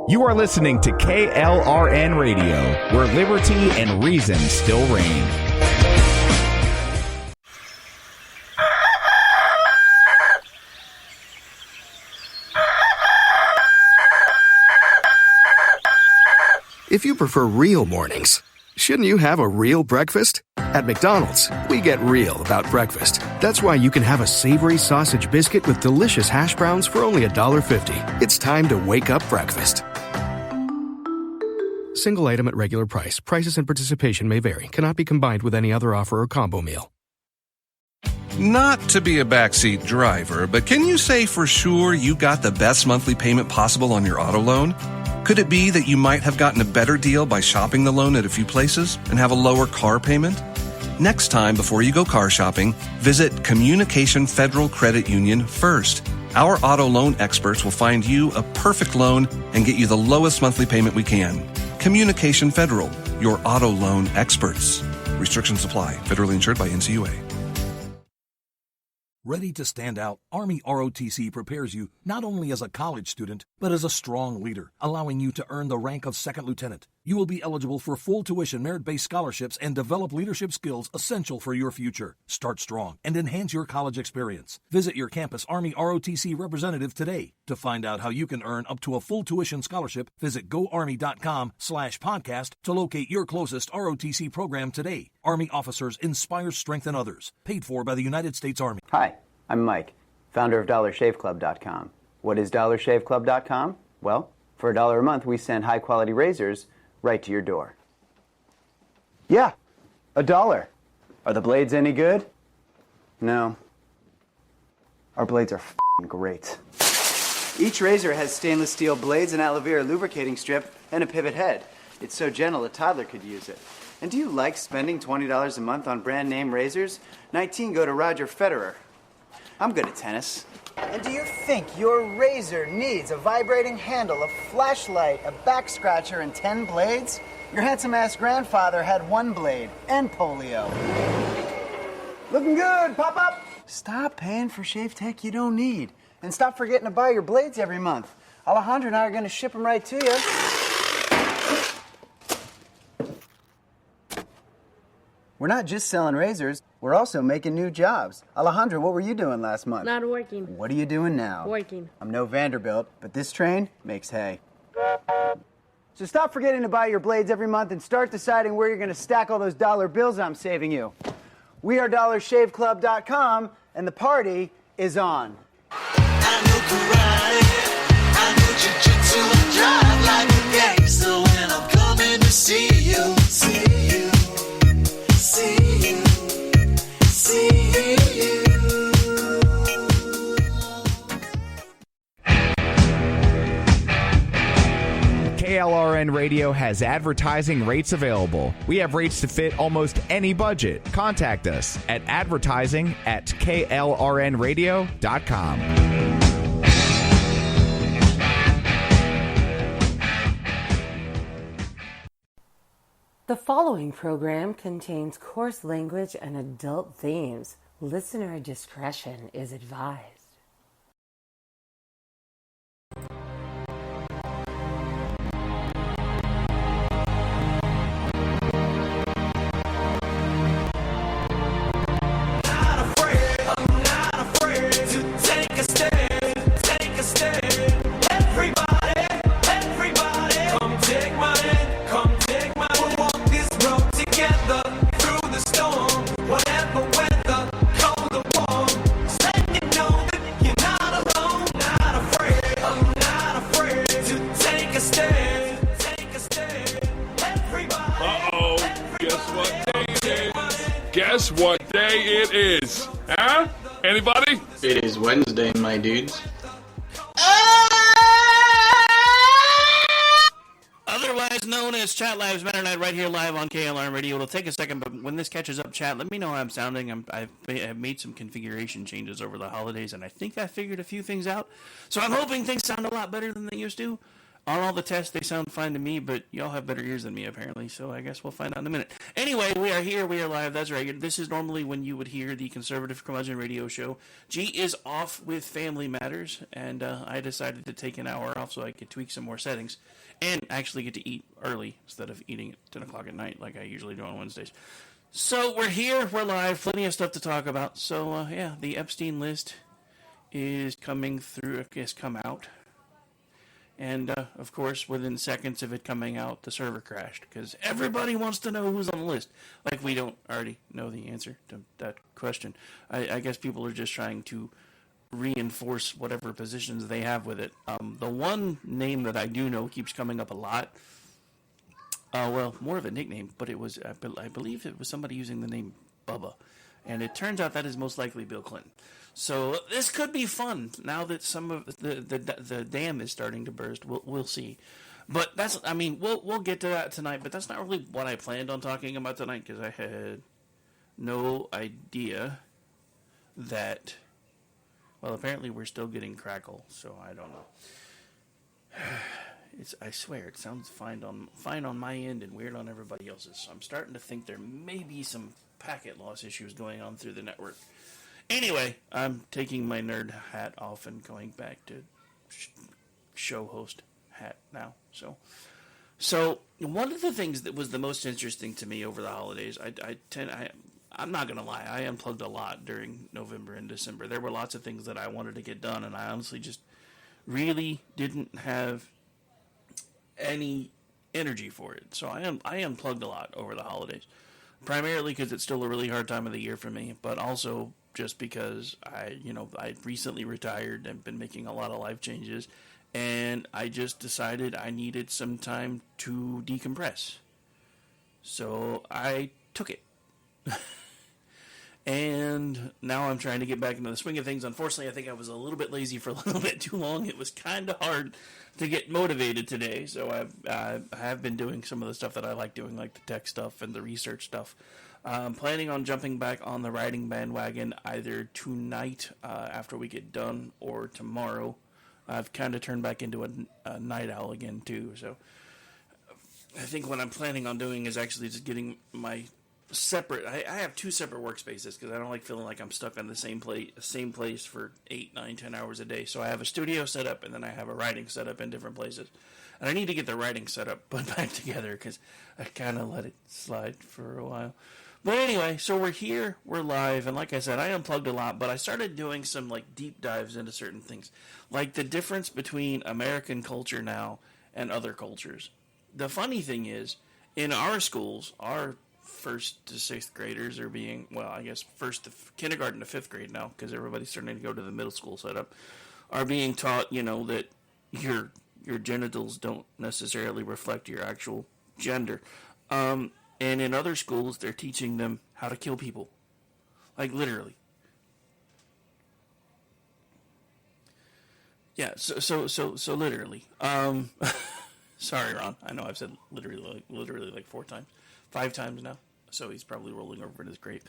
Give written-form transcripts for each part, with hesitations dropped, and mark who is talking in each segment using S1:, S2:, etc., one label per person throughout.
S1: You are listening to KLRN Radio, where liberty and reason still reign.
S2: If you prefer real mornings, shouldn't you have a real breakfast? At McDonald's, we get real about breakfast. That's why you can have a savory sausage biscuit with delicious hash browns for only $1.50. It's time to wake up breakfast. Single item at regular price. Prices and participation may vary. Cannot be combined with any other offer or combo meal.
S3: Not to be a backseat driver, but can you say for sure you got the best monthly payment possible on your auto loan? Could it be that you might have gotten a better deal by shopping the loan at a few places and have a lower car payment? Next time, before you go car shopping, visit Communication Federal Credit Union first. Our auto loan experts will find you a perfect loan and get you the lowest monthly payment we can. Communication Federal, your auto loan experts. Restrictions apply. Federally insured by NCUA.
S4: Ready to stand out, Army ROTC prepares you not only as a college student, but as a strong leader, allowing you to earn the rank of second lieutenant. You will be eligible for full tuition merit-based scholarships and develop leadership skills essential for your future. Start strong and enhance your college experience. Visit your campus Army ROTC representative today. To find out how you can earn up to a full tuition scholarship, visit goarmy.com/podcast to locate your closest ROTC program today. Army officers inspire, strengthen others. Paid for by the United States Army.
S5: Hi, I'm Mike, founder of DollarShaveClub.com. What is DollarShaveClub.com? Well, for $1 a month, we send high-quality razors right to your door. Yeah, $1. Are the blades any good? No. Our blades are f***ing great. Each razor has stainless steel blades, an aloe vera lubricating strip, and a pivot head. It's so gentle a toddler could use it. And do you like spending $20 a month on brand name razors? 19 go to Roger Federer. I'm good at tennis. And do you think your razor needs a vibrating handle, a flashlight, a back scratcher, and 10 blades? Your handsome-ass grandfather had 1 blade and polio. Looking good, pop up! Stop paying for shave tech you don't need. And stop forgetting to buy your blades every month. Alejandro and I are going to ship them right to you. We're not just selling razors, we're also making new jobs. Alejandro, what were you doing last month?
S6: Not working.
S5: What are you doing now?
S6: Working.
S5: I'm no Vanderbilt, but this train makes hay. So stop forgetting to buy your blades every month and start deciding where you're going to stack all those dollar bills I'm saving you. We are DollarShaveClub.com, and the party is on.
S7: I know karate, I know jiu-jitsu and drive like a gangster when I'm coming to see you, see you.
S1: KLRN Radio has advertising rates available. We have rates to fit almost any budget. Contact us at advertising@klrnradio.com.
S8: The following program contains coarse language and adult themes. Listener discretion is advised.
S9: Guess what day it is? Huh? Anybody?
S10: It is Wednesday, my dudes.
S11: Otherwise known as Chat Lives Matter Night, right here live on KLR Radio. It'll take a second, but when this catches up, chat, let me know how I'm sounding. I've made some configuration changes over the holidays, and I think I figured a few things out. So I'm hoping things sound a lot better than they used to. On all the tests, they sound fine to me, but y'all have better ears than me, apparently, so I guess we'll find out in a minute. Anyway, we are here, we are live, that's right. This is normally when you would hear the Conservative Curmudgeon Radio Show. G is off with family matters, and I decided to take an hour off so I could tweak some more settings, and actually get to eat early, instead of eating at 10 o'clock at night, like I usually do on Wednesdays. So, we're here, we're live, plenty of stuff to talk about. So, yeah, the Epstein list is coming through, has come out. And, of course, within seconds of it coming out, the server crashed. Because everybody wants to know who's on the list. Like we don't already know the answer to that question. I guess people are just trying to reinforce whatever positions they have with it. The one name that I do know keeps coming up a lot. Well, more of a nickname, but it was, I believe it was somebody using the name Bubba. And it turns out that is most likely Bill Clinton. So this could be fun now that some of the dam is starting to burst. We'll see, but we'll get to that tonight. But that's not really what I planned on talking about tonight because I had no idea that. Well, apparently we're still getting crackle, so I don't know. I swear it sounds fine on my end and weird on everybody else's. So I'm starting to think there may be some packet loss issues going on through the network. Anyway, I'm taking my nerd hat off and going back to show host hat now. So one of the things that was the most interesting to me over the holidays, I'm not gonna lie, I unplugged a lot during November and December. There were lots of things that I wanted to get done, and I honestly just really didn't have any energy for it. So I unplugged a lot over the holidays, primarily because it's still a really hard time of the year for me, but also just because I recently retired and been making a lot of life changes, and I just decided I needed some time to decompress. So I took it. And now I'm trying to get back into the swing of things. Unfortunately, I think I was a little bit lazy for a little bit too long. It was kind of hard to get motivated today, so I have been doing some of the stuff that I like doing, like the tech stuff and the research stuff. I'm planning on jumping back on the writing bandwagon either tonight after we get done or tomorrow. I've kind of turned back into a night owl again, too. So I think what I'm planning on doing is actually just getting my separate... I have two separate workspaces because I don't like feeling like I'm stuck on the same place for 8, 9, 10 hours a day. So I have a studio set up and then I have a writing set up in different places. And I need to get the writing set up put back together because I kind of let it slide for a while. But anyway, so we're here, we're live, and like I said, I unplugged a lot, but I started doing some deep dives into certain things, like the difference between American culture now and other cultures. The funny thing is, in our schools, our 1st to 6th graders are being, well, I guess kindergarten to 5th grade now, because everybody's starting to go to the middle school setup, are being taught, that your genitals don't necessarily reflect your actual gender. And in other schools, they're teaching them how to kill people. Like, literally. Yeah, so literally. Sorry, Ron. I know I've said literally like 4 times. 5 times now. So he's probably rolling over in his grave.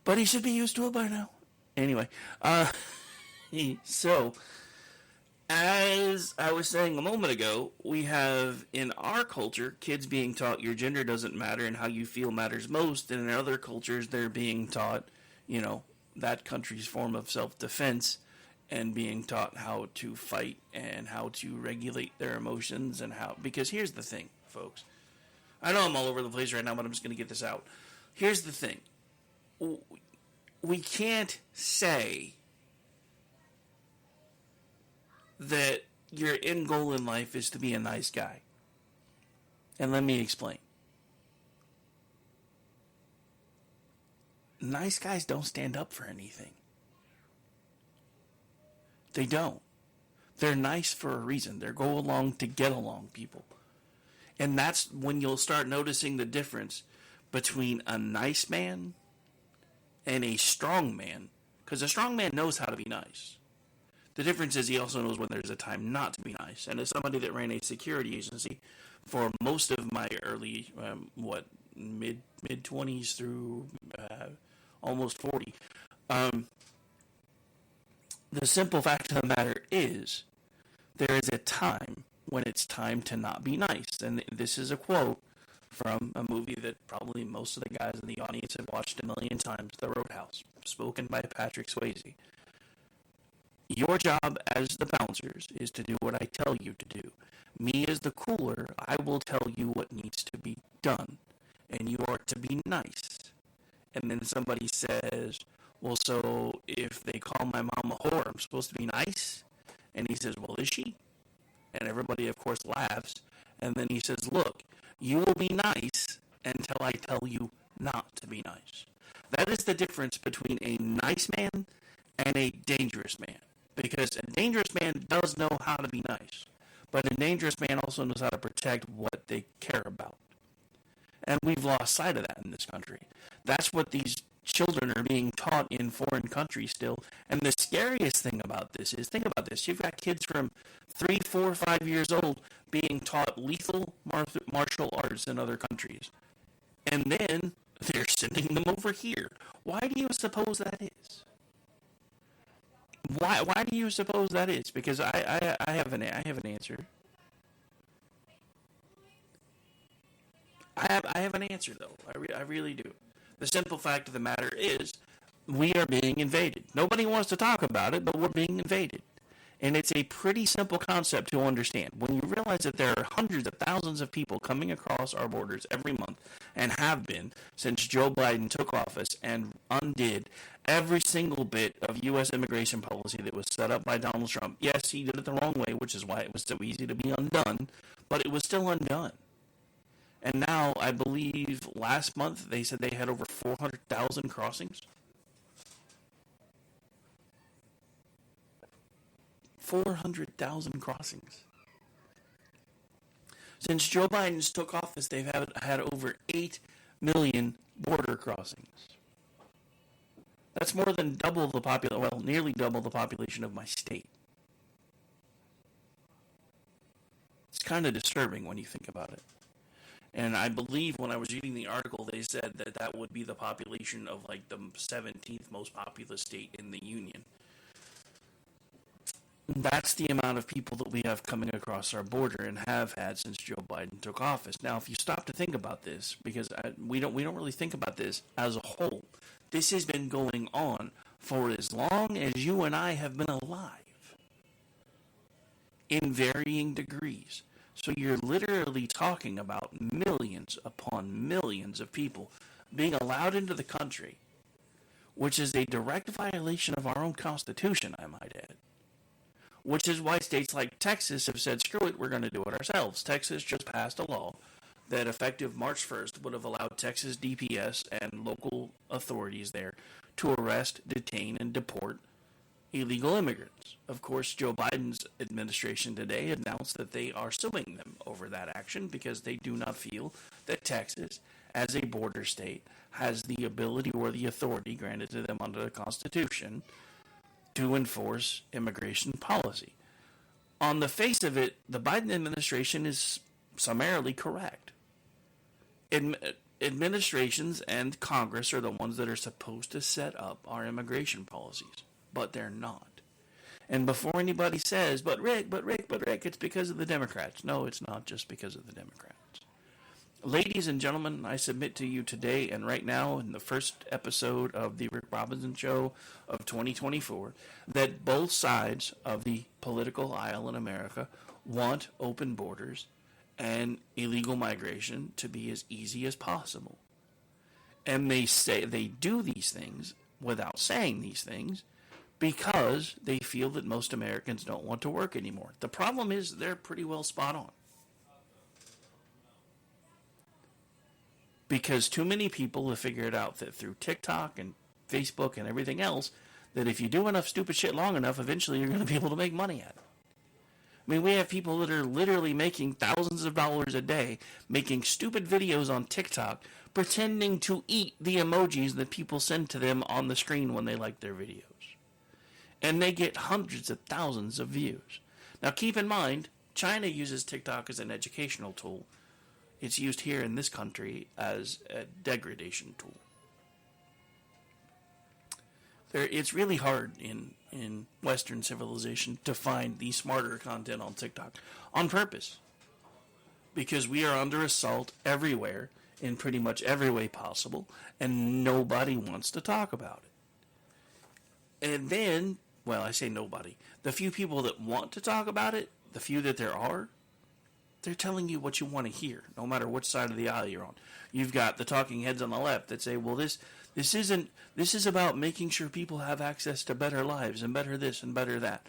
S11: But he should be used to it by now. Anyway. So... as I was saying a moment ago, we have, in our culture, kids being taught your gender doesn't matter and how you feel matters most. And in other cultures, they're being taught, that country's form of self-defense and being taught how to fight and how to regulate their emotions and how... Because here's the thing, folks. I know I'm all over the place right now, but I'm just going to get this out. Here's the thing. We can't say that your end goal in life is to be a nice guy. And let me explain. Nice guys don't stand up for anything. They don't. They're nice for a reason. They go along to get along people. And that's when you'll start noticing the difference between a nice man and a strong man. Because a strong man knows how to be nice. The difference is he also knows when there's a time not to be nice. And as somebody that ran a security agency for most of my early, mid-20s through almost 40, the simple fact of the matter is there is a time when it's time to not be nice. And this is a quote from a movie that probably most of the guys in the audience have watched a million times, The Roadhouse, spoken by Patrick Swayze. Your job as the bouncers is to do what I tell you to do. Me as the cooler, I will tell you what needs to be done. And you are to be nice. And then somebody says, well, so if they call my mom a whore, I'm supposed to be nice? And he says, well, is she? And everybody, of course, laughs. And then he says, look, you will be nice until I tell you not to be nice. That is the difference between a nice man and a dangerous man. Because a dangerous man does know how to be nice. But a dangerous man also knows how to protect what they care about. And we've lost sight of that in this country. That's what these children are being taught in foreign countries still. And the scariest thing about this is, think about this, you've got kids from 3, 4, 5 years old being taught lethal martial arts in other countries. And then they're sending them over here. Why do you suppose that is? Why do you suppose that is? Because I have an answer. I have an answer, though. I really do. The simple fact of the matter is, we are being invaded. Nobody wants to talk about it, but we're being invaded. And it's a pretty simple concept to understand. When you realize that there are hundreds of thousands of people coming across our borders every month, and have been since Joe Biden took office and undid every single bit of U.S. immigration policy that was set up by Donald Trump. Yes, he did it the wrong way, which is why it was so easy to be undone, but it was still undone. And now, I believe last month, they said they had over 400,000 crossings. 400,000 crossings. Since Joe Biden took office, they've had over 8 million border crossings. That's more than double the population, well, nearly double the population of my state. It's kind of disturbing when you think about it. And I believe when I was reading the article, they said that that would be the population of like the 17th most populous state in the union. That's the amount of people that we have coming across our border and have had since Joe Biden took office. Now, if you stop to think about this, because we don't really think about this as a whole, this has been going on for as long as you and I have been alive, in varying degrees. So you're literally talking about millions upon millions of people being allowed into the country, which is a direct violation of our own Constitution, I might add. Which is why states like Texas have said, screw it, we're going to do it ourselves. Texas just passed a law that effective March 1st would have allowed Texas DPS and local authorities there to arrest, detain, and deport illegal immigrants. Of course, Joe Biden's administration today announced that they are suing them over that action because they do not feel that Texas, as a border state, has the ability or the authority granted to them under the Constitution to enforce immigration policy. On the face of it, the Biden administration is summarily correct. Administrations and Congress are the ones that are supposed to set up our immigration policies, but they're not. And before anybody says, but Rick, it's because of the Democrats. No, it's not just because of the Democrats. Ladies and gentlemen, I submit to you today and right now in the first episode of the Rick Robinson Show of 2024 that both sides of the political aisle in America want open borders and illegal migration to be as easy as possible. And they say they do these things without saying these things because they feel that most Americans don't want to work anymore. The problem is they're pretty well spot on. Because too many people have figured out that through TikTok and Facebook and everything else, that if you do enough stupid shit long enough, eventually you're going to be able to make money at it. I mean, we have people that are literally making thousands of dollars a day, making stupid videos on TikTok, pretending to eat the emojis that people send to them on the screen when they like their videos. And they get hundreds of thousands of views. Now keep in mind, China uses TikTok as an educational tool. It's used here in this country as a degradation tool. it's really hard in Western civilization to find the smarter content on TikTok on purpose. Because we are under assault everywhere in pretty much every way possible, and nobody wants to talk about it. And then, well, I say nobody. The few people that want to talk about it, the few that there are, they're telling you what you want to hear, no matter which side of the aisle you're on. You've got the talking heads on the left that say, well, this is about making sure people have access to better lives and better this and better that.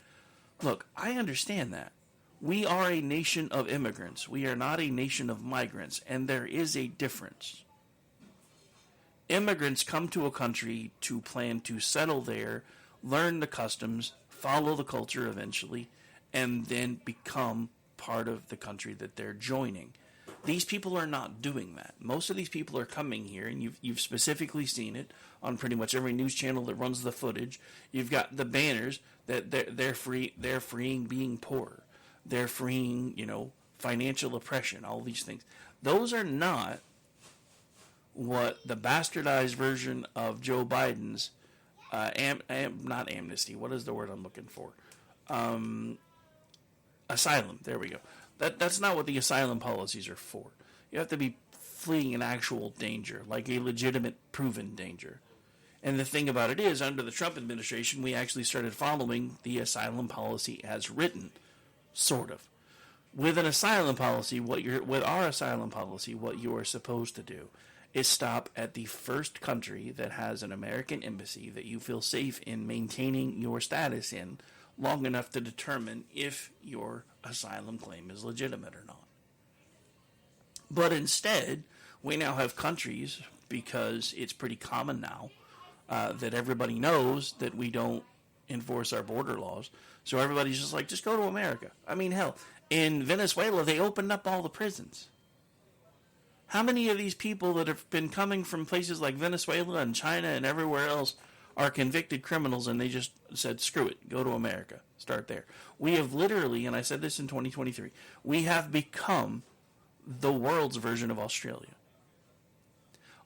S11: Look, I understand that. We are a nation of immigrants. We are not a nation of migrants, and there is a difference. Immigrants come to a country to plan to settle there, learn the customs, follow the culture eventually, and then become part of the country that they're joining. These people are not doing that. Most of these people are coming here, and you've specifically seen it on pretty much every news channel that runs the footage. You've got the banners that they're freeing being poor. They're freeing, financial oppression, all these things. Those are not what the bastardized version of Joe Biden's, not amnesty, what is the word I'm looking for? Asylum, there we go. That's not what the asylum policies are for. You have to be fleeing an actual danger, like a legitimate, proven danger. And the thing about it is, under the Trump administration, we actually started following the asylum policy as written. Sort of. With an asylum policy, what you are supposed to do is stop at the first country that has an American embassy that you feel safe in maintaining your status in long enough to determine if your asylum claim is legitimate or not. But instead, we now have countries, because it's pretty common now, that everybody knows that we don't enforce our border laws. So everybody's just like, just go to America. I mean, hell, in Venezuela, they opened up all the prisons. How many of these people that have been coming from places like Venezuela and China and everywhere else are convicted criminals, and they just said, screw it, go to America, start there? We have literally, and I said this in 2023, we have become the world's version of Australia.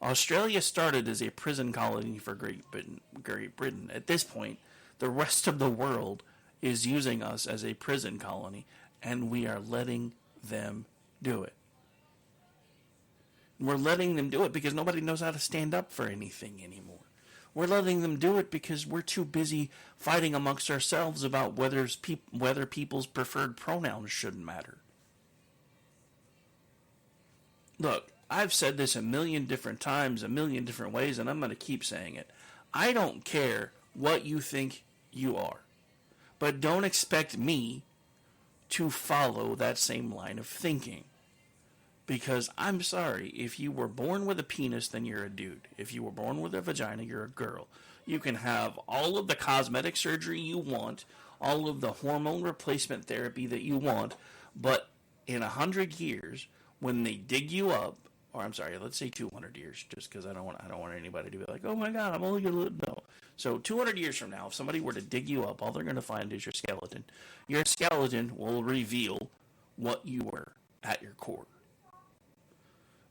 S11: Australia started as a prison colony for Great Britain. At this point, the rest of the world is using us as a prison colony, and we are letting them do it. We're letting them do it because nobody knows how to stand up for anything anymore. We're letting them do it because we're too busy fighting amongst ourselves about whether people's preferred pronouns shouldn't matter. Look, I've said this a million different times, a million different ways, and I'm going to keep saying it. I don't care what you think you are, but don't expect me to follow that same line of thinking. Because I'm sorry, if you were born with a penis, then you're a dude. If you were born with a vagina, you're a girl. You can have all of the cosmetic surgery you want, all of the hormone replacement therapy that you want, but in 100 years, when they dig you up, or I'm sorry, let's say 200 years, just because I don't want anybody to be like, oh my God, I'm only going to live. No. So 200 years from now, if somebody were to dig you up, all they're going to find is your skeleton. Your skeleton will reveal what you were at your core.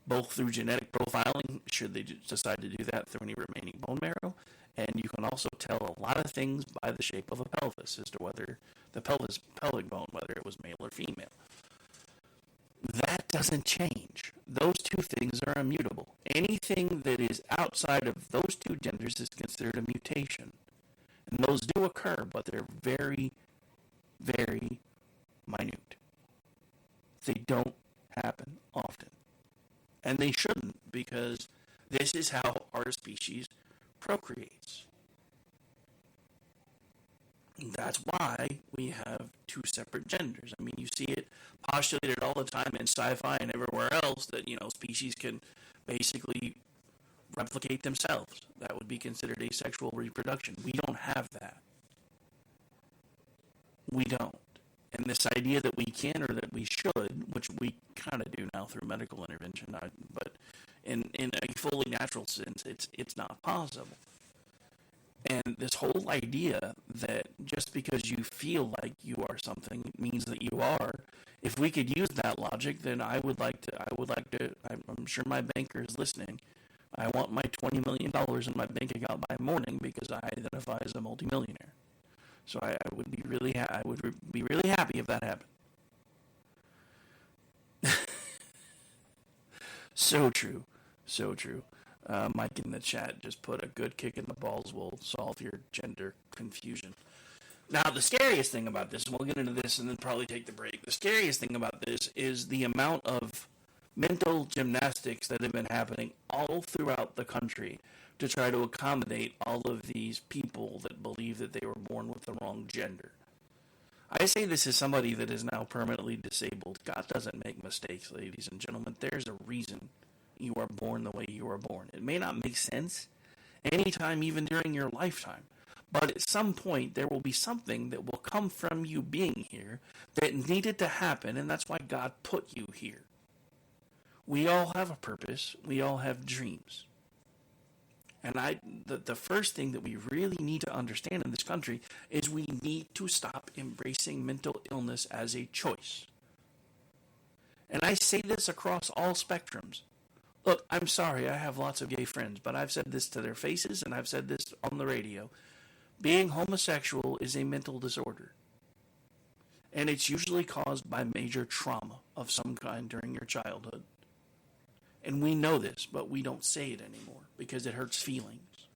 S11: Both through genetic profiling, should they decide to do that, through any remaining bone marrow, and you can also tell a lot of things by the shape of a pelvis as to whether the pelvic bone, whether it was male or female. That doesn't change. Those two things are immutable. Anything that is outside of those two genders is considered a mutation. And those do occur, but they're very, very minute. They don't happen often. And they shouldn't, because this is how our species procreates. That's why we have two separate genders. I mean, you see it postulated all the time in sci-fi and everywhere else that, species can basically replicate themselves. That would be considered asexual reproduction. We don't have that. We don't. And this idea that we can or that we should, which we kind of do now through medical intervention, but in a fully natural sense, it's not possible. And this whole idea that just because you feel like you are something means that you are, if we could use that logic, then I'm sure my banker is listening. I want my $20 million in my bank account by morning because I identify as a multimillionaire. So I would be really be really happy if that happened. So true. So true. Mike in the chat just put a good kick in the balls will solve your gender confusion. Now, the scariest thing about this, and we'll get into this and then probably take the break, the scariest thing about this is the amount of mental gymnastics that have been happening all throughout the country to try to accommodate all of these people that believe that they were born with the wrong gender. I say this as somebody that is now permanently disabled. God doesn't make mistakes, ladies and gentlemen. There's a reason you are born the way you are born. It may not make sense anytime, even during your lifetime. But at some point, there will be something that will come from you being here that needed to happen, and that's why God put you here. We all have a purpose. We all have dreams. And the first thing that we really need to understand in this country is we need to stop embracing mental illness as a choice. And I say this across all spectrums. Look, I'm sorry, I have lots of gay friends, but I've said this to their faces, and I've said this on the radio. Being homosexual is a mental disorder. And it's usually caused by major trauma of some kind during your childhood. And we know this, but we don't say it anymore because it hurts feelings.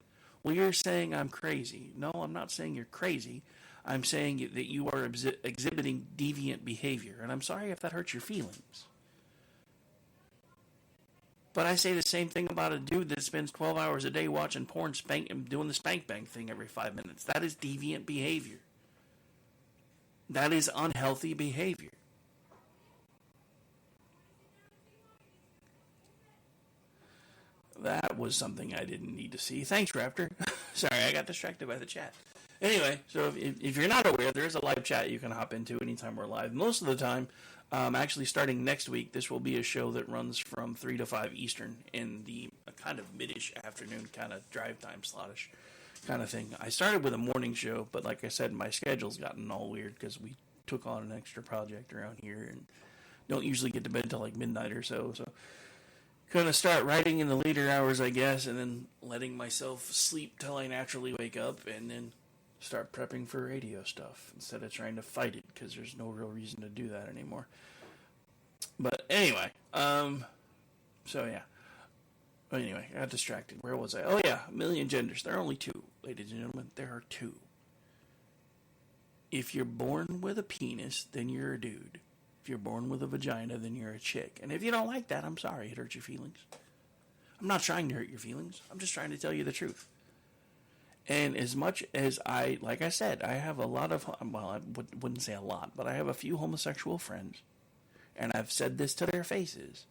S11: Well, you're saying I'm crazy. No, I'm not saying you're crazy. I'm saying that you are exhibiting deviant behavior. And I'm sorry if that hurts your feelings. But I say the same thing about a dude that spends 12 hours a day watching porn, doing the spank bang thing every 5 minutes. That is deviant behavior. That is unhealthy behavior. That was something I didn't need to see. Thanks, Raptor. Sorry, I got distracted by the chat. Anyway, so if you're not aware, there is a live chat you can hop into anytime we're live. Most of the time, actually starting next week, this will be a show that runs from 3 to 5 Eastern in the kind of mid-ish afternoon kind of drive time slotish kind of thing. I started with a morning show, but like I said, my schedule's gotten all weird because we took on an extra project around here and don't usually get to bed till like midnight or so. So going to start writing in the later hours, I guess, and then letting myself sleep till I naturally wake up and then start prepping for radio stuff instead of trying to fight it because there's no real reason to do that anymore. But anyway, so yeah. Anyway, I got distracted. Where was I? Oh yeah, a million genders. There are only two, ladies and gentlemen. There are two. If you're born with a penis, then you're a dude. If you're born with a vagina, then you're a chick. And if you don't like that, I'm sorry, it hurts your feelings. I'm not trying to hurt your feelings. I'm just trying to tell you the truth. And as much as like I said, I have a lot of, well, I wouldn't say a lot, but I have a few homosexual friends. And I've said this to their faces.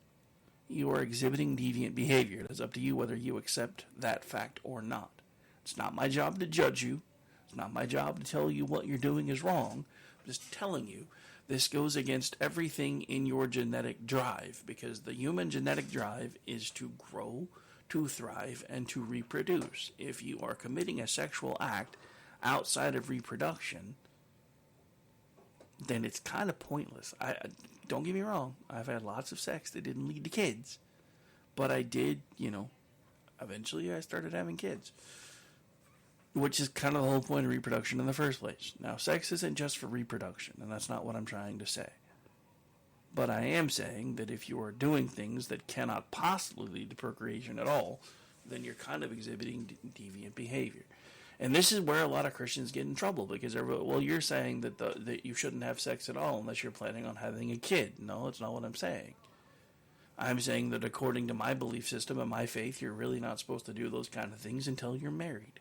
S11: You are exhibiting deviant behavior. It is up to you whether you accept that fact or not. It's not my job to judge you. It's not my job to tell you what you're doing is wrong. I'm just telling you, this goes against everything in your genetic drive, because the human genetic drive is to grow, to thrive, and to reproduce. If you are committing a sexual act outside of reproduction, then it's kind of pointless. Don't get me wrong, I've had lots of sex that didn't lead to kids. But I did, eventually I started having kids. Which is kind of the whole point of reproduction in the first place. Now, sex isn't just for reproduction, and that's not what I'm trying to say. But I am saying that if you are doing things that cannot possibly lead to procreation at all, then you're kind of exhibiting deviant behavior. And this is where a lot of Christians get in trouble, because you're saying that you shouldn't have sex at all unless you're planning on having a kid. No, that's not what I'm saying. I'm saying that according to my belief system and my faith, you're really not supposed to do those kind of things until you're married.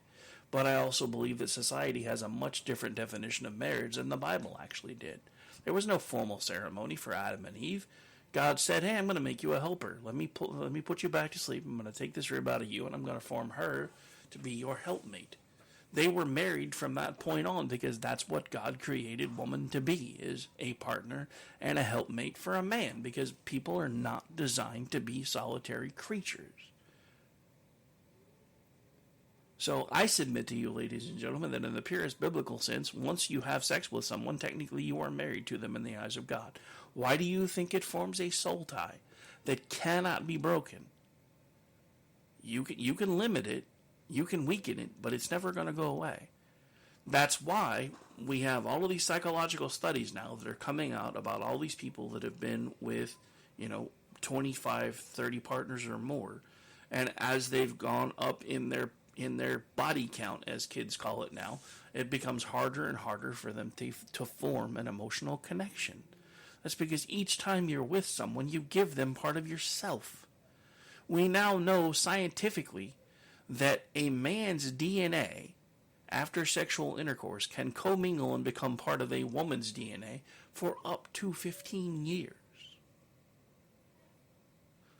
S11: But I also believe that society has a much different definition of marriage than the Bible actually did. There was no formal ceremony for Adam and Eve. God said, hey, I'm going to make you a helper. Let me put you back to sleep. I'm going to take this rib out of you, and I'm going to form her to be your helpmate. They were married from that point on because that's what God created woman to be, is a partner and a helpmate for a man, because people are not designed to be solitary creatures. So I submit to you, ladies and gentlemen, that in the purest biblical sense, once you have sex with someone, technically you are married to them in the eyes of God. Why do you think it forms a soul tie that cannot be broken? You can limit it, you can weaken it, but it's never going to go away. That's why we have all of these psychological studies now that are coming out about all these people that have been with, 25, 30 partners or more. And as they've gone up in their body count, as kids call it now, it becomes harder and harder for them to form an emotional connection. That's because each time you're with someone, you give them part of yourself. We now know scientifically that a man's DNA after sexual intercourse can commingle and become part of a woman's DNA for up to 15 years.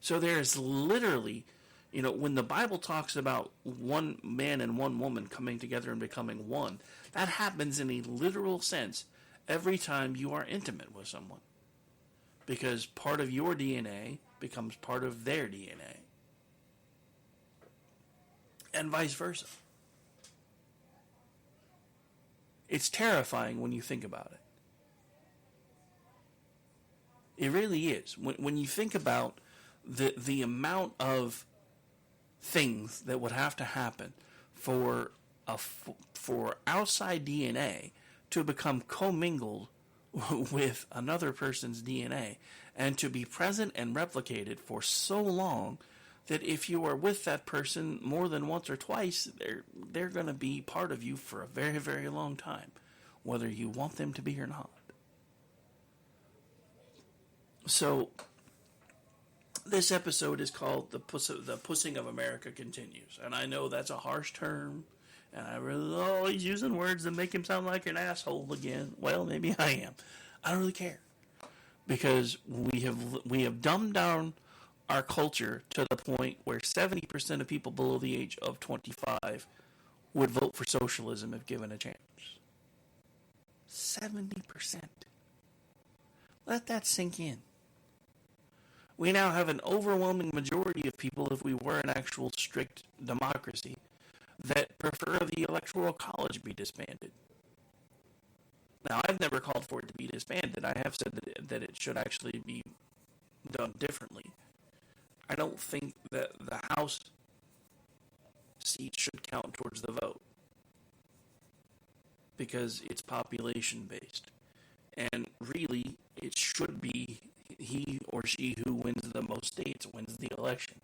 S11: So there's literally, when the Bible talks about one man and one woman coming together and becoming one, that happens in a literal sense every time you are intimate with someone. Because part of your DNA becomes part of their DNA. And vice versa. It's terrifying when you think about it. It really is. When you think about the amount of things that would have to happen for outside DNA to become commingled with another person's DNA and to be present and replicated for so long that if you are with that person more than once or twice, they're going to be part of you for a very, very long time, whether you want them to be or not. So, this episode is called The Pussing of America Continues. And I know that's a harsh term, and I really always using words that make him sound like an asshole again. Well, maybe I am. I don't really care. Because we have dumbed down our culture to the point where 70% of people below the age of 25 would vote for socialism if given a chance. 70%. Let that sink in. We now have an overwhelming majority of people, if we were an actual strict democracy, that prefer the Electoral College be disbanded. Now, I've never called for it to be disbanded. I have said that it should actually be done differently. I don't think that the House seat should count towards the vote because it's population-based. And really, it should be he or she who wins the most states wins the election.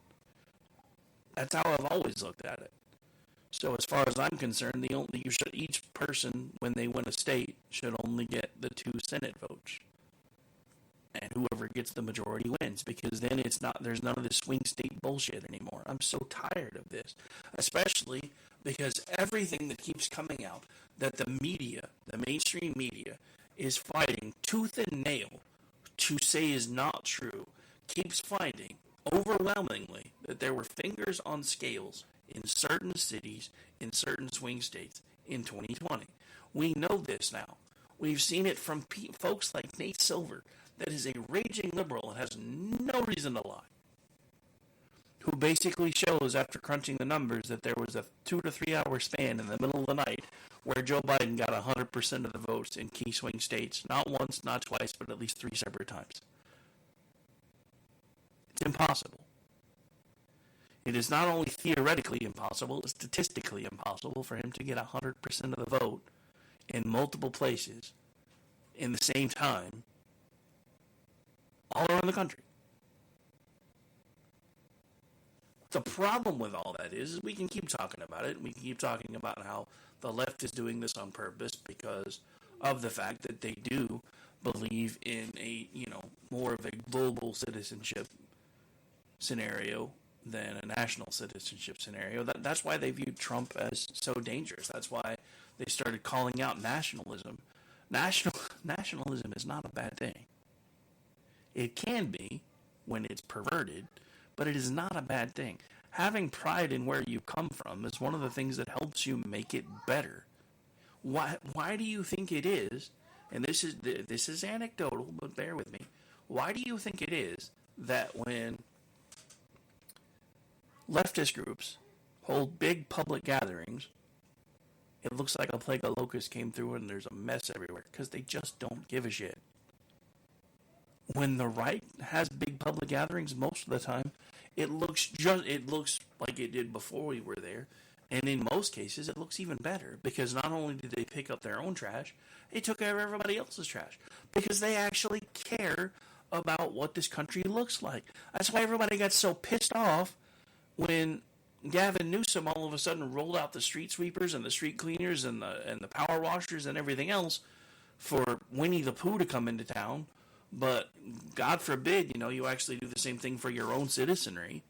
S11: That's how I've always looked at it. So as far as I'm concerned, each person, when they win a state, should only get the 2 Senate votes. And whoever gets the majority wins, because then there's none of this swing state bullshit anymore. I'm so tired of this, especially because everything that keeps coming out that the mainstream media, is fighting tooth and nail to say is not true, keeps finding overwhelmingly that there were fingers on scales in certain cities, in certain swing states in 2020. We know this now. We've seen it from folks like Nate Silver, that is a raging liberal and has no reason to lie, who basically shows after crunching the numbers that there was a 2 to 3 hour span in the middle of the night where Joe Biden got 100% of the votes in key swing states, not once, not twice, but at least 3 separate times. It's impossible. It is not only theoretically impossible, it's statistically impossible for him to get 100% of the vote in multiple places in the same time all around the country. The problem with all that is we can keep talking about it. We can keep talking about how the left is doing this on purpose because of the fact that they do believe in a, more of a global citizenship scenario than a national citizenship scenario. That's why they viewed Trump as so dangerous. That's why they started calling out nationalism. Nationalism is not a bad thing. It can be when it's perverted, but it is not a bad thing. Having pride in where you come from is one of the things that helps you make it better. Why do you think it is, and this is anecdotal, but bear with me, why do you think it is that when leftist groups hold big public gatherings, it looks like a plague of locusts came through and there's a mess everywhere? Because they just don't give a shit. When the right has big public gatherings, most of the time, it looks like it did before we were there. And in most cases, it looks even better because not only did they pick up their own trash, they took care of everybody else's trash because they actually care about what this country looks like. That's why everybody got so pissed off when Gavin Newsom all of a sudden rolled out the street sweepers and the street cleaners and the power washers and everything else for Winnie the Pooh to come into town. But God forbid, you actually do the same thing for your own citizenry.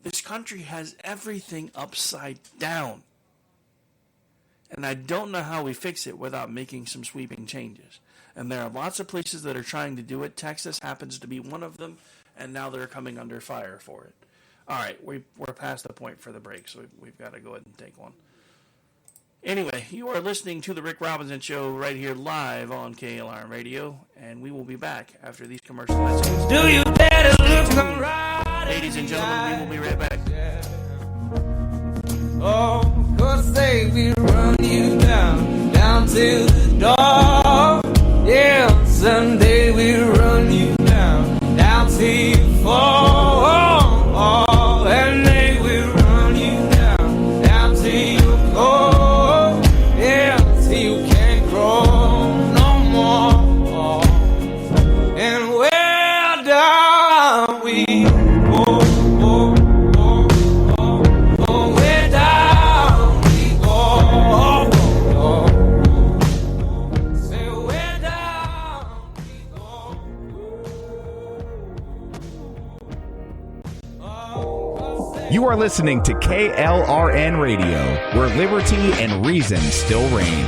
S11: This country has everything upside down. And I don't know how we fix it without making some sweeping changes. And there are lots of places that are trying to do it. Texas happens to be one of them, and now they're coming under fire for it. All right, we're past the point for the break, so we've got to go ahead and take one. Anyway, you are listening to The Rick Robinson Show right here live on KLR Radio, and we will be back after these commercial messages.
S7: Do you dare to look around?
S11: Ladies and gentlemen, we will be right back.
S7: Oh, 'cause they will run you down to the door. Yeah, someday we'll run you down till you fall. And they will run you down till you go. Yeah, till you can't grow no more. And where down we
S1: You are listening to KLRN Radio, where liberty and reason still reign.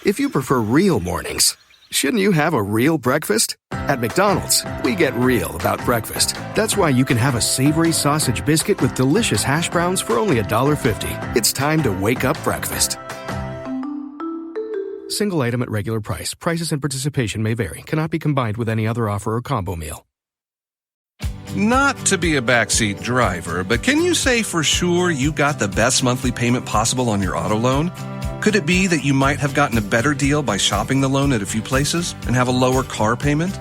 S2: If you prefer real mornings, shouldn't you have a real breakfast? At McDonald's, we get real about breakfast. That's why you can have a savory sausage biscuit with delicious hash browns for only $1.50. It's time to wake up breakfast. Single item at regular price. Prices and participation may vary. Cannot be combined with any other offer or combo meal.
S3: Not to be a backseat driver, but can you say for sure you got the best monthly payment possible on your auto loan? Could it be that you might have gotten a better deal by shopping the loan at a few places and have a lower car payment?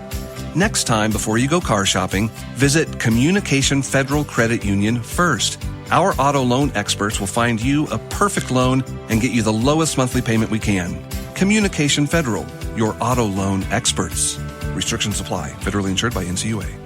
S3: Next time, before you go car shopping, visit Communication Federal Credit Union first. Our auto loan experts will find you a perfect loan and get you the lowest monthly payment we can. Communication Federal, your auto loan experts. Restrictions apply. Federally insured by NCUA.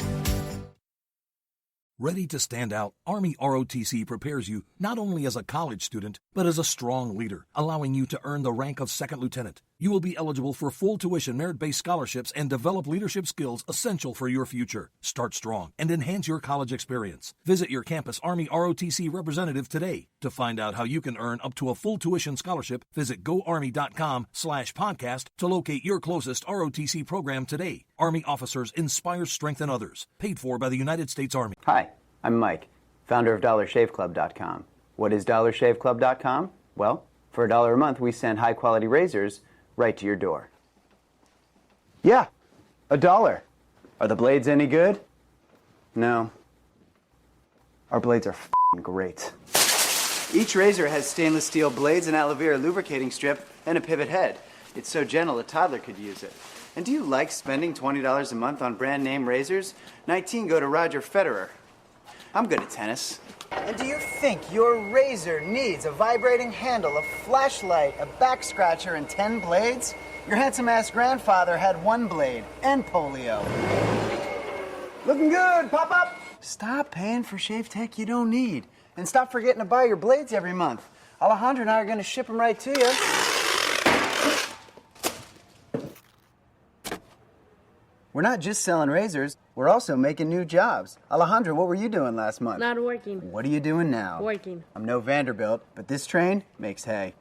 S4: Ready to stand out, Army ROTC prepares you not only as a college student, but as a strong leader, allowing you to earn the rank of second lieutenant. You will be eligible for full tuition merit-based scholarships and develop leadership skills essential for your future. Start strong and enhance your college experience. Visit your campus Army ROTC representative today. To find out how you can earn up to a full tuition scholarship, visit goarmy.com/podcast to locate your closest ROTC program today. Army officers inspire, strengthen others. Paid for by the United States Army.
S5: Hi, I'm Mike, founder of DollarShaveClub.com. What is DollarShaveClub.com? Well, for $1 a month, we send high-quality razors right to your door. Yeah, $1. Are the blades any good? No. Our blades are f***ing great. Each razor has stainless steel blades, an aloe vera lubricating strip, and a pivot head. It's so gentle a toddler could use it. And do you like spending $20 a month on brand name razors? 19 go to Roger Federer. I'm good at tennis. And do you think your razor needs a vibrating handle, a flashlight, a back scratcher, and 10 blades? Your handsome-ass grandfather had 1 blade and polio. Looking good, Pop-Up! Stop paying for shave tech you don't need. And stop forgetting to buy your blades every month. Alejandro and I are going to ship them right to you. We're not just selling razors, we're also making new jobs. Alejandro, what were you doing last month?
S6: Not working.
S5: What are you doing now?
S6: Working.
S5: I'm no Vanderbilt, but this train makes hay.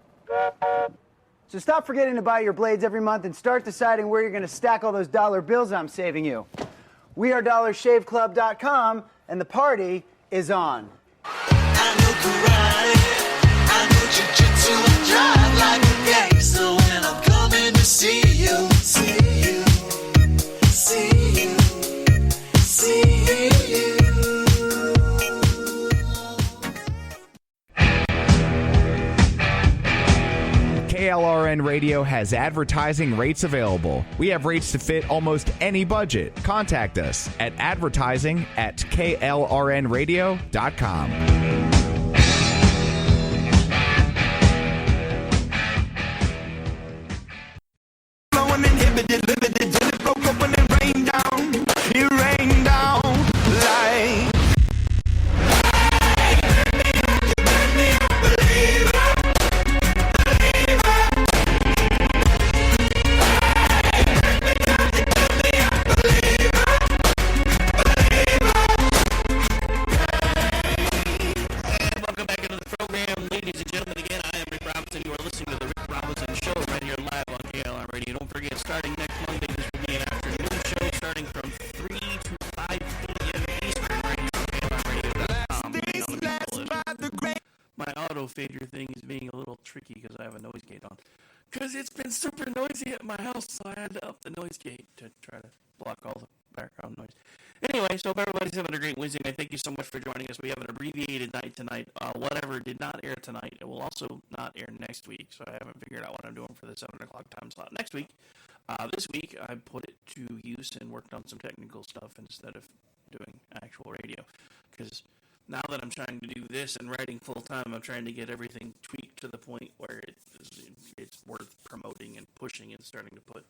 S5: So stop forgetting to buy your blades every month and start deciding where you're going to stack all those dollar bills I'm saving you. We are DollarShaveClub.com, and the party is on.
S7: I know karate, I know jiu-jitsu, I drive like a gangster when I'm coming to see you, see you. See you, see you.
S1: KLRN Radio has advertising rates available. We have rates to fit almost any budget. Contact us at advertising@klrnradio.com.
S11: Fader thing is being a little tricky because I have a noise gate on. Because it's been super noisy at my house, so I had to up the noise gate to try to block all the background noise. Anyway, so if everybody's having a great Wednesday night, thank you so much for joining us. We have an abbreviated night tonight. Whatever did not air tonight, it will also not air next week, so I haven't figured out what I'm doing for the 7 o'clock time slot next week. This week, I put it to use and worked on some technical stuff instead of doing actual radio. Because now that I'm trying to do this and writing full-time, I'm trying to get everything tweaked to the point where it's worth promoting and pushing and starting to put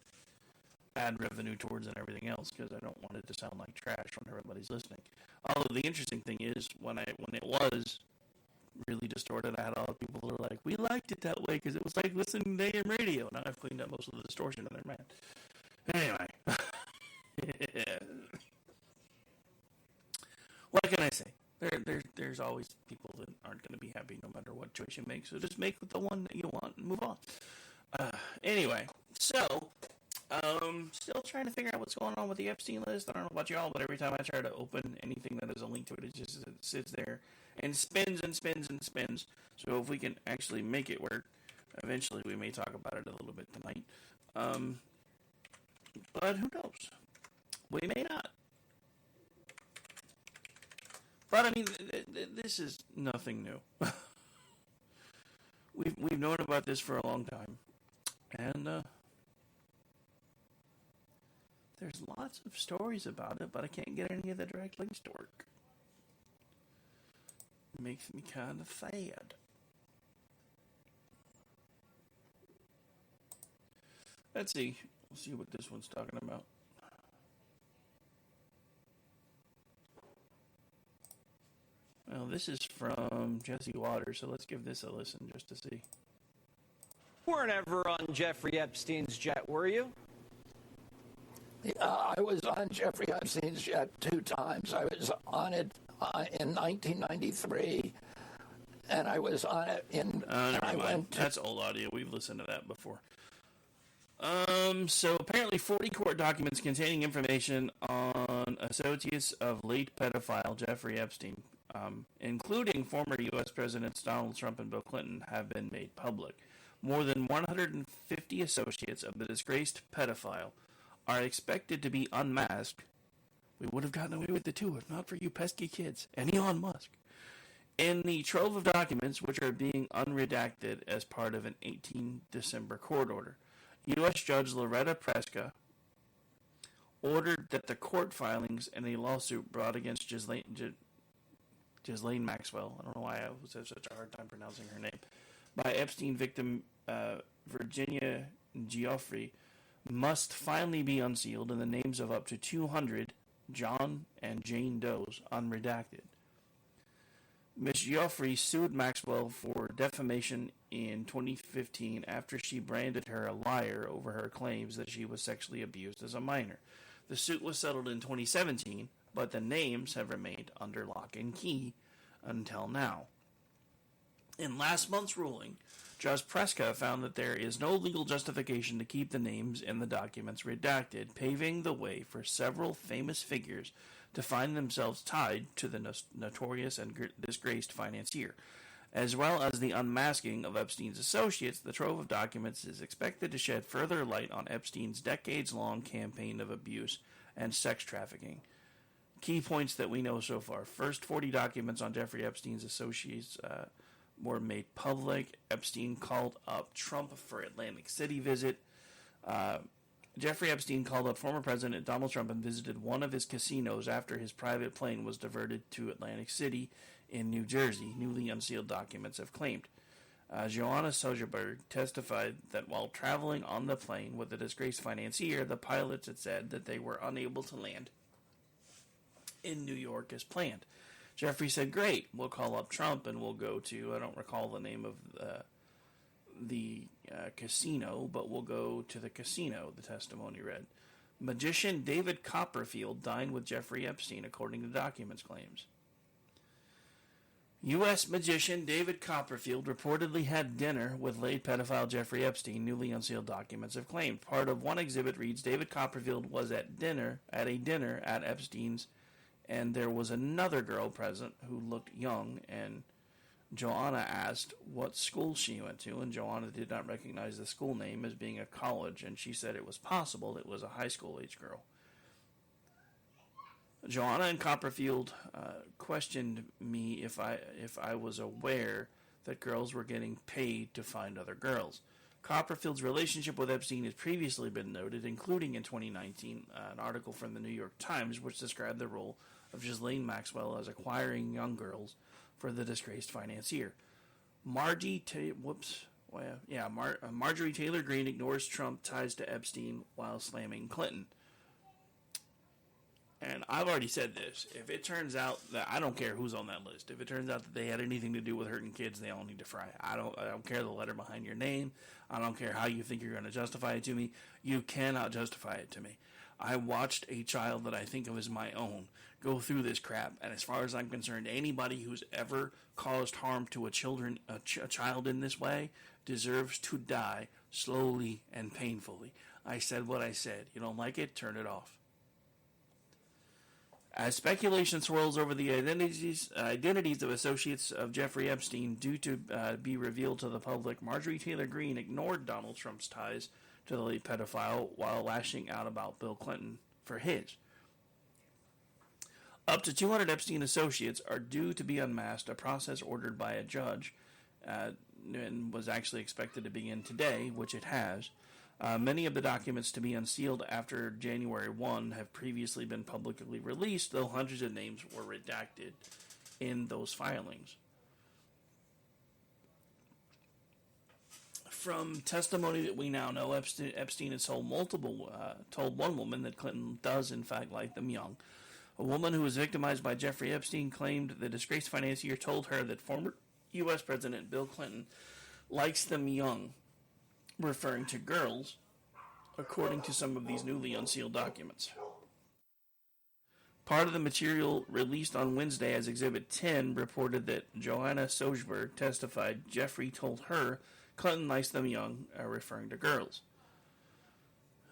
S11: ad revenue towards and everything else, because I don't want it to sound like trash when everybody's listening. Although the interesting thing is, when it was really distorted, I had all the people who were like, we liked it that way because it was like listening to AM radio. Now I've cleaned up most of the distortion and they're mad. Anyway. What can I say? There's always people that aren't going to be happy no matter what choice you make, so just make the one that you want and move on. Anyway, so, still trying to figure out what's going on with the Epstein list. I don't know about y'all, but every time I try to open anything that has a link to it, it just sits there and spins and spins and spins. So if we can actually make it work, eventually we may talk about it a little bit tonight. But who knows? We may not. But I mean, this is nothing new. We've known about this for a long time, and there's lots of stories about it, but I can't get any of the direct links to work. It makes me kind of sad. Let's see. We'll see what this one's talking about. Well, this is from Jesse Waters, so let's give this a listen just to see.
S6: You weren't ever on Jeffrey Epstein's jet, were you?
S12: I was on Jeffrey Epstein's jet 2 times. I was on it in 1993, and I was on it in...
S11: That's old audio. We've listened to that before. So apparently 40 court documents containing information on associates of late pedophile Jeffrey Epstein, including former U.S. Presidents Donald Trump and Bill Clinton, have been made public. More than 150 associates of the disgraced pedophile are expected to be unmasked. We would have gotten away with it too if not for you pesky kids and Elon Musk. In the trove of documents which are being unredacted as part of an 18 December court order, U.S. Judge Loretta Preska ordered that the court filings in a lawsuit brought against Ghislaine Maxwell, I don't know why I was having such a hard time pronouncing her name, by Epstein victim Virginia Giuffre, must finally be unsealed and the names of up to 200 John and Jane Does unredacted. Ms. Giuffre sued Maxwell for defamation in 2015 after she branded her a liar over her claims that she was sexually abused as a minor. The suit was settled in 2017, but the names have remained under lock and key until now. In last month's ruling, Judge Preska found that there is no legal justification to keep the names in the documents redacted, paving the way for several famous figures to find themselves tied to the notorious and disgraced financier. As well as the unmasking of Epstein's associates, the trove of documents is expected to shed further light on Epstein's decades-long campaign of abuse and sex trafficking. Key points that we know so far. First, 40 documents on Jeffrey Epstein's associates were made public. Epstein called up Trump for Atlantic City visit. Jeffrey Epstein called up former President Donald Trump and visited one of his casinos after his private plane was diverted to Atlantic City in New Jersey, newly unsealed documents have claimed. Joanna Soderberg testified that while traveling on the plane with the disgraced financier, the pilots had said that they were unable to land in New York as planned. Jeffrey said, "Great, we'll call up Trump and we'll go to," I don't recall the name of the casino, but we'll go to the casino, the testimony read. Magician David Copperfield dined with Jeffrey Epstein, according to documents claims. U.S. magician David Copperfield reportedly had dinner with late pedophile Jeffrey Epstein, newly unsealed documents have claimed. Part of one exhibit reads, David Copperfield was at a dinner at Epstein's, and there was another girl present who looked young, and Joanna asked what school she went to, and Joanna did not recognize the school name as being a college, and she said it was possible it was a high school age girl. Joanna and Copperfield questioned me if I was aware that girls were getting paid to find other girls. Copperfield's relationship with Epstein has previously been noted, including in 2019, an article from the New York Times which described the role of Ghislaine Maxwell as acquiring young girls for the disgraced financier. Marjorie Taylor Greene ignores Trump ties to Epstein while slamming Clinton. And I've already said this. If it turns out that, I don't care who's on that list. If it turns out that they had anything to do with hurting kids, they all need to fry. I don't care the letter behind your name. I don't care how you think you're going to justify it to me. You cannot justify it to me. I watched a child that I think of as my own go through this crap, and as far as I'm concerned, anybody who's ever caused harm to a child in this way deserves to die slowly and painfully. I said what I said. You don't like it? Turn it off. As speculation swirls over the identities of associates of Jeffrey Epstein due to be revealed to the public, Marjorie Taylor Greene ignored Donald Trump's ties to the late pedophile while lashing out about Bill Clinton for his. Up to 200 Epstein associates are due to be unmasked, a process ordered by a judge, and was actually expected to begin today, which it has. Many of the documents to be unsealed after January 1 have previously been publicly released, though hundreds of names were redacted in those filings. From testimony that we now know, Epstein has told one woman that Clinton does in fact like them young. A woman who was victimized by Jeffrey Epstein claimed the disgraced financier told her that former U.S. President Bill Clinton likes them young, referring to girls, according to some of these newly unsealed documents. Part of the material released on Wednesday as Exhibit 10 reported that Joanna Soderberg testified Jeffrey told her Clinton likes them young, referring to girls.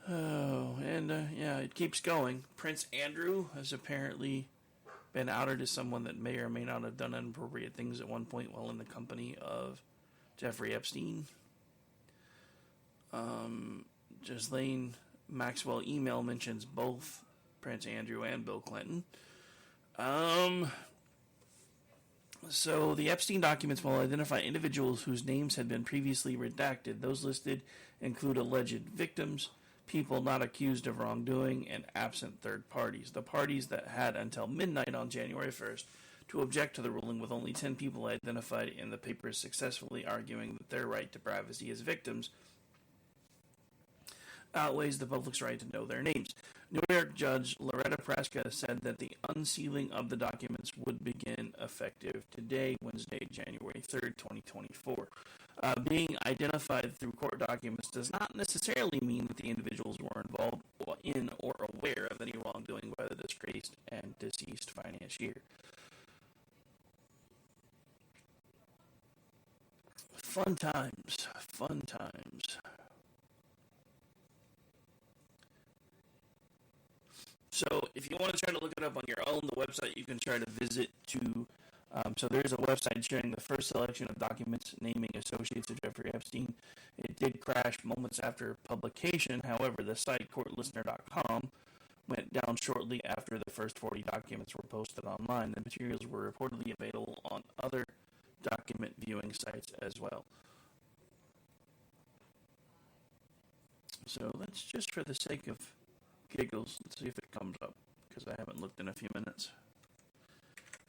S11: Oh, and it keeps going. Prince Andrew has apparently been outed as someone that may or may not have done inappropriate things at one point while in the company of Jeffrey Epstein. Ghislaine Maxwell email mentions both Prince Andrew and Bill Clinton. So the Epstein documents will identify individuals whose names had been previously redacted. Those listed include alleged victims, people not accused of wrongdoing, and absent third parties. The parties that had until midnight on January 1st to object to the ruling, with only 10 people identified in the papers successfully arguing that their right to privacy as victims outweighs the public's right to know their names. New York Judge Loretta Praska said that the unsealing of the documents would begin effective today, Wednesday, January 3rd, 2024. Being identified through court documents does not necessarily mean that the individuals were involved in or aware of any wrongdoing by the disgraced and deceased financier. Fun times. So if you want to try to look it up on your own, the website you can try to visit to, so there is a website sharing the first selection of documents naming associates of Jeffrey Epstein. It did crash moments after publication. However, the site courtlistener.com went down shortly after the first 40 documents were posted online. The materials were reportedly available on other document viewing sites as well. So let's just, for the sake of giggles, let's see if it comes up, because I haven't looked in a few minutes.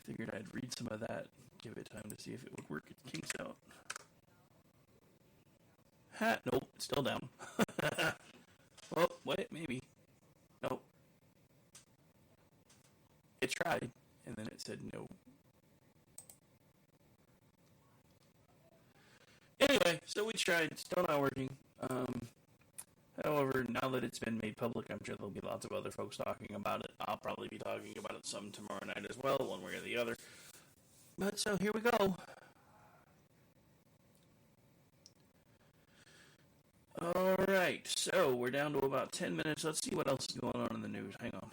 S11: Figured I'd read some of that, give it time to see if it would work. It kinks out. Ha, nope, it's still down. Well, wait, maybe. Nope. It tried, and then it said no. Anyway, so we tried. Still not working. However, now that it's been made public, I'm sure there'll be lots of other folks talking about it. I'll probably be talking about it some tomorrow night as well, one way or the other. But so here we go. Alright, so we're down to about 10 minutes. Let's see what else is going on in the news. Hang on.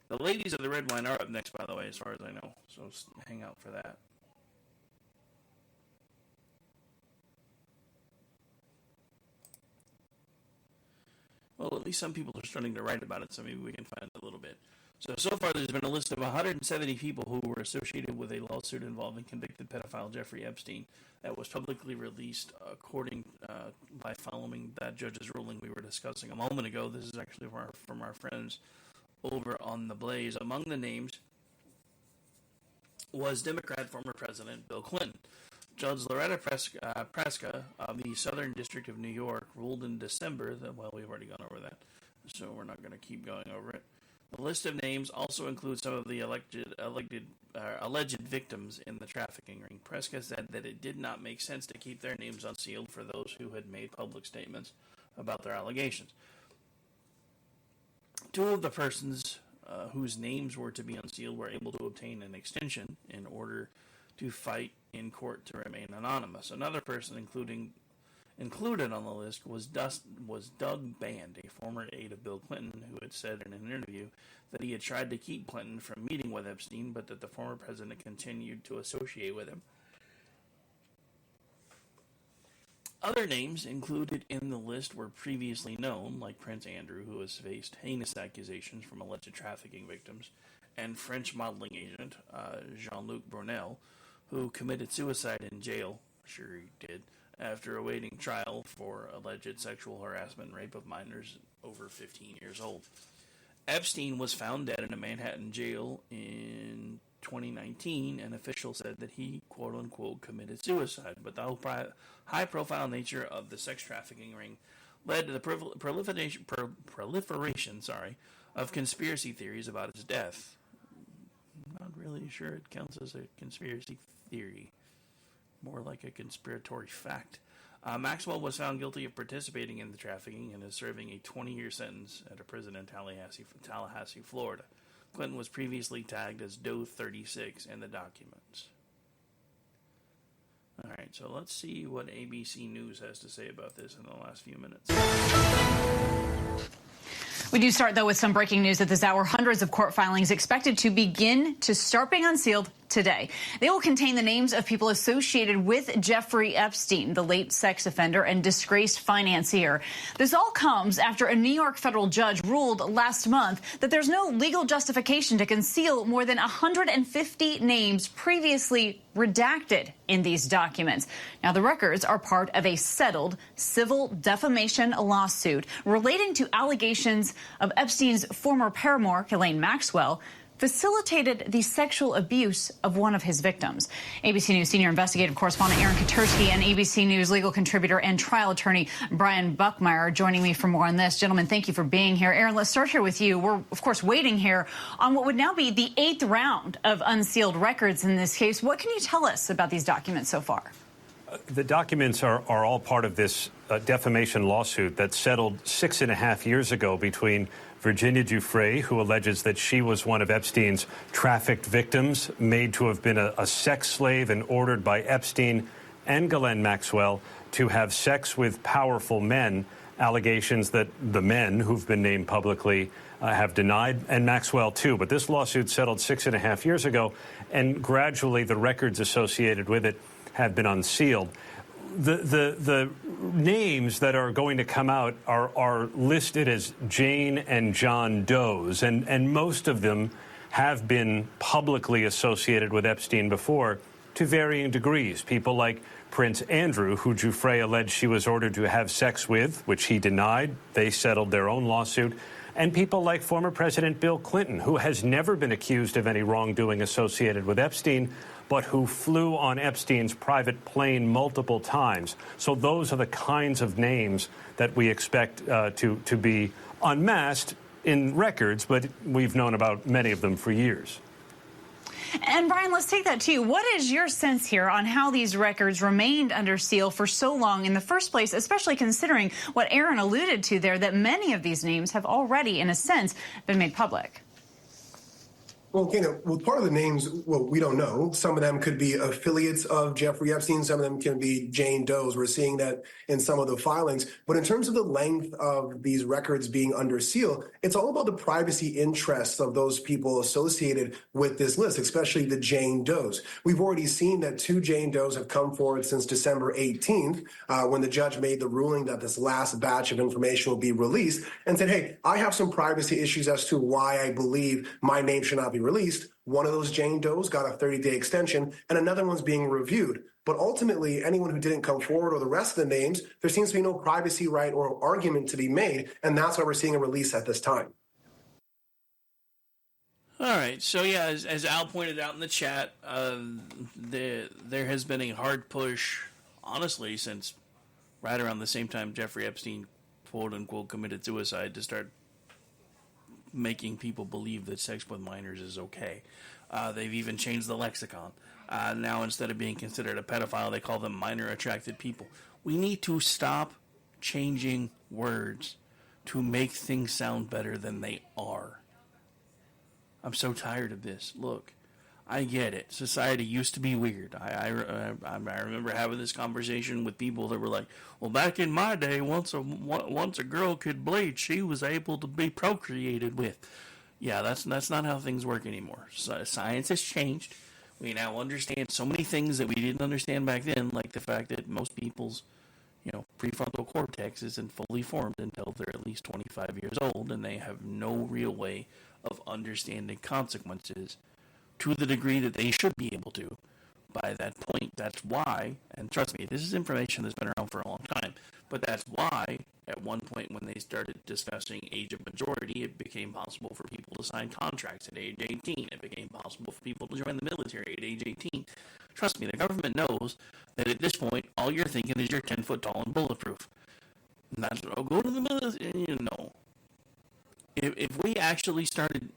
S11: The ladies of the red wine are up next, by the way, as far as I know. So hang out for that. Well, at least some people are starting to write about it, so maybe we can find a little bit. So far there's been a list of 170 people who were associated with a lawsuit involving convicted pedophile Jeffrey Epstein that was publicly released by following that judge's ruling we were discussing a moment ago. This is actually from our friends over on The Blaze. Among the names was Democrat former President Bill Clinton. Judge Loretta Preska of the Southern District of New York ruled in December that, well, we've already gone over that, so we're not going to keep going over it. The list of names also includes some of the alleged victims in the trafficking ring. Preska said that it did not make sense to keep their names unsealed for those who had made public statements about their allegations. Two of the persons whose names were to be unsealed were able to obtain an extension in order to fight in court to remain anonymous. Another person included on the list was Doug Band, a former aide of Bill Clinton, who had said in an interview that he had tried to keep Clinton from meeting with Epstein, but that the former president continued to associate with him. Other names included in the list were previously known, like Prince Andrew, who has faced heinous accusations from alleged trafficking victims, and French modeling agent Jean-Luc Brunel, who committed suicide in jail, sure he did, after awaiting trial for alleged sexual harassment and rape of minors over 15 years old. Epstein was found dead in a Manhattan jail in 2019, and officials said that he, quote-unquote, committed suicide. But the high-profile nature of the sex trafficking ring led to the proliferation of conspiracy theories about his death. I'm not really sure it counts as a conspiracy theory. More like a conspiratory fact. Maxwell was found guilty of participating in the trafficking and is serving a 20-year sentence at a prison in Tallahassee, Florida. Clinton was previously tagged as Doe 36 in the documents. All right, so let's see what ABC News has to say about this in the last few minutes.
S13: We do start, though, with some breaking news at this hour. Hundreds of court filings expected to begin to start being unsealed today. They will contain the names of people associated with Jeffrey Epstein, the late sex offender and disgraced financier. This all comes after a New York federal judge ruled last month that there's no legal justification to conceal more than 150 names previously redacted in these documents. Now, the records are part of a settled civil defamation lawsuit relating to allegations of Epstein's former paramour, Ghislaine Maxwell, facilitated the sexual abuse of one of his victims. ABC News senior investigative correspondent Aaron Katursky and ABC News legal contributor and trial attorney Brian Buckmeyer are joining me for more on this. Gentlemen, thank you for being here. Aaron, let's start here with you. We're, of course, waiting here on what would now be the 8th round of unsealed records in this case. What can you tell us about these documents so far?
S14: The documents are all part of this defamation lawsuit that settled 6.5 years ago between Virginia Giuffre, who alleges that she was one of Epstein's trafficked victims, made to have been a sex slave and ordered by Epstein, and Ghislaine Maxwell to have sex with powerful men, allegations that the men who've been named publicly have denied, and Maxwell too. But this lawsuit settled 6.5 years ago, and gradually the records associated with it have been unsealed. The names that are going to come out are listed as Jane and John Does, and most of them have been publicly associated with Epstein before to varying degrees. People like Prince Andrew, who Giuffre alleged she was ordered to have sex with, which he denied. They settled their own lawsuit. And people like former President Bill Clinton, who has never been accused of any wrongdoing associated with Epstein, but who flew on Epstein's private plane multiple times. So those are the kinds of names that we expect to be unmasked in records, but we've known about many of them for years.
S13: And Brian, let's take that to you. What is your sense here on how these records remained under seal for so long in the first place, especially considering what Aaron alluded to there, that many of these names have already, in a sense, been made public?
S15: Well, part of the names, we don't know. Some of them could be affiliates of Jeffrey Epstein. Some of them can be Jane Does. We're seeing that in some of the filings. But in terms of the length of these records being under seal, it's all about the privacy interests of those people associated with this list, especially the Jane Does. We've already seen that 2 Jane Does have come forward since December 18th, when the judge made the ruling that this last batch of information will be released, and said, hey, I have some privacy issues as to why I believe my name should not be released. One of those Jane Does got a 30-day extension, and another one's being reviewed. But ultimately, anyone who didn't come forward or the rest of the names, there seems to be no privacy right or argument to be made, and that's why we're seeing a release at this time.
S11: All right. So, yeah, as Al pointed out in the chat, there has been a hard push, honestly, since right around the same time Jeffrey Epstein, quote-unquote, committed suicide, to start making people believe that sex with minors is okay. They've even changed the lexicon. Now, instead of being considered a pedophile, they call them minor-attracted people. We need to stop changing words to make things sound better than they are. I'm so tired of this. Look, I get it. Society used to be weird. I remember having this conversation with people that were like, well, back in my day, once a girl could bleed, she was able to be procreated with. Yeah, that's not how things work anymore. Science has changed. We now understand so many things that we didn't understand back then, like the fact that most people's, prefrontal cortex isn't fully formed until they're at least 25 years old, and they have no real way of understanding consequences to the degree that they should be able to by that point. That's why, and trust me, this is information that's been around for a long time, but that's why at one point when they started discussing age of majority, it became possible for people to sign contracts at age 18. It became possible for people to join the military at age 18. Trust me, the government knows that at this point, all you're thinking is you're 10 foot tall and bulletproof. And that's, go to the military. No. If we actually started,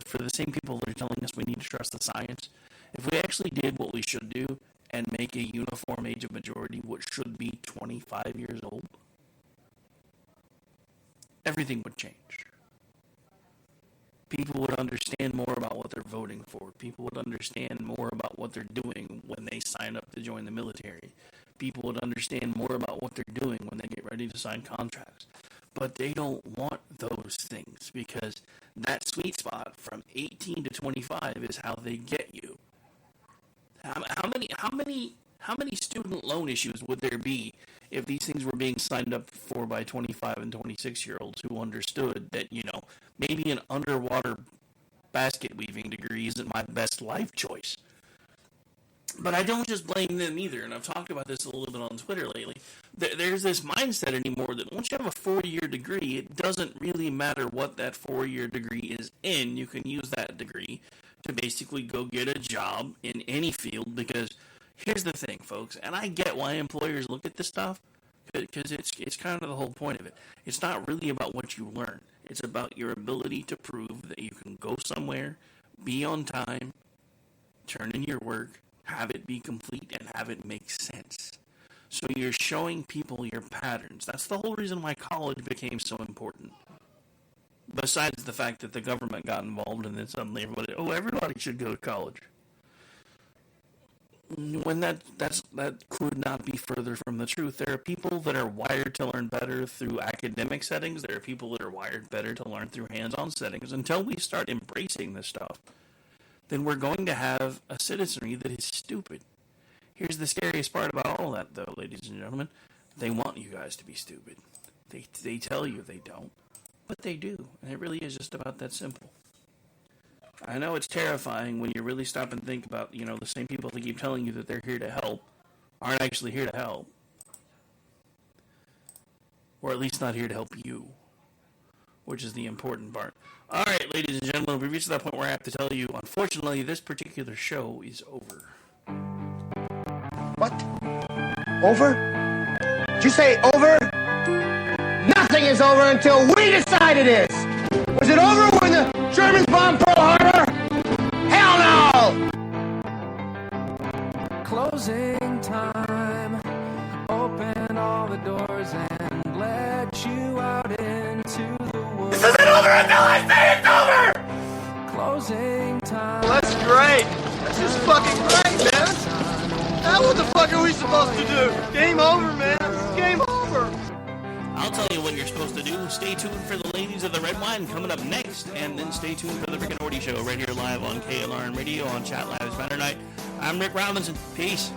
S11: for the same people that are telling us we need to trust the science, if we actually did what we should do and make a uniform age of majority, which should be 25 years old, everything would change. People would understand more about what they're voting for. People would understand more about what they're doing when they sign up to join the military. People would understand more about what they're doing when they get ready to sign contracts. But they don't want those things because that sweet spot from 18 to 25 is how they get you. How many student loan issues would there be if these things were being signed up for by 25 and 26-year-olds who understood that, maybe an underwater basket weaving degree isn't my best life choice? But I don't just blame them either, and I've talked about this a little bit on Twitter lately. There's this mindset anymore that once you have a 4-year degree, it doesn't really matter what that 4-year degree is in. You can use that degree to basically go get a job in any field, because here's the thing, folks, and I get why employers look at this stuff, because it's kind of the whole point of it. It's not really about what you learn. It's about your ability to prove that you can go somewhere, be on time, turn in your work, have it be complete, and have it make sense. So you're showing people your patterns. That's the whole reason why college became so important. Besides the fact that the government got involved and then suddenly everybody should go to college. When that could not be further from the truth. There are people that are wired to learn better through academic settings. There are people that are wired better to learn through hands-on settings. Until we start embracing this stuff, then we're going to have a citizenry that is stupid. Here's the scariest part about all that, though, ladies and gentlemen. They want you guys to be stupid. They tell you they don't, but they do. And it really is just about that simple. I know it's terrifying when you really stop and think about, the same people that keep telling you that they're here to help aren't actually here to help. Or at least not here to help you, which is the important part. All right, ladies and gentlemen, we've reached that point where I have to tell you, unfortunately, this particular show is over.
S16: What? Over? Did you say over? Nothing is over until we decide it is. Was it over when the Germans bombed Pearl Harbor? Hell no!
S7: Closing time. Open all the doors and let you out into the woods.
S16: This isn't over until I say it's over!
S7: Closing time.
S16: Well, that's great. That's just fucking great, man. Now what the fuck are we supposed to do? Game over, man. It's game over.
S11: I'll tell you what you're supposed to do. Stay tuned for the Ladies of the Red Wine coming up next, and then stay tuned for the Rick and Morty Show right here live on KLRN Radio on Chat Live's Banner Night. I'm Rick Robinson. Peace.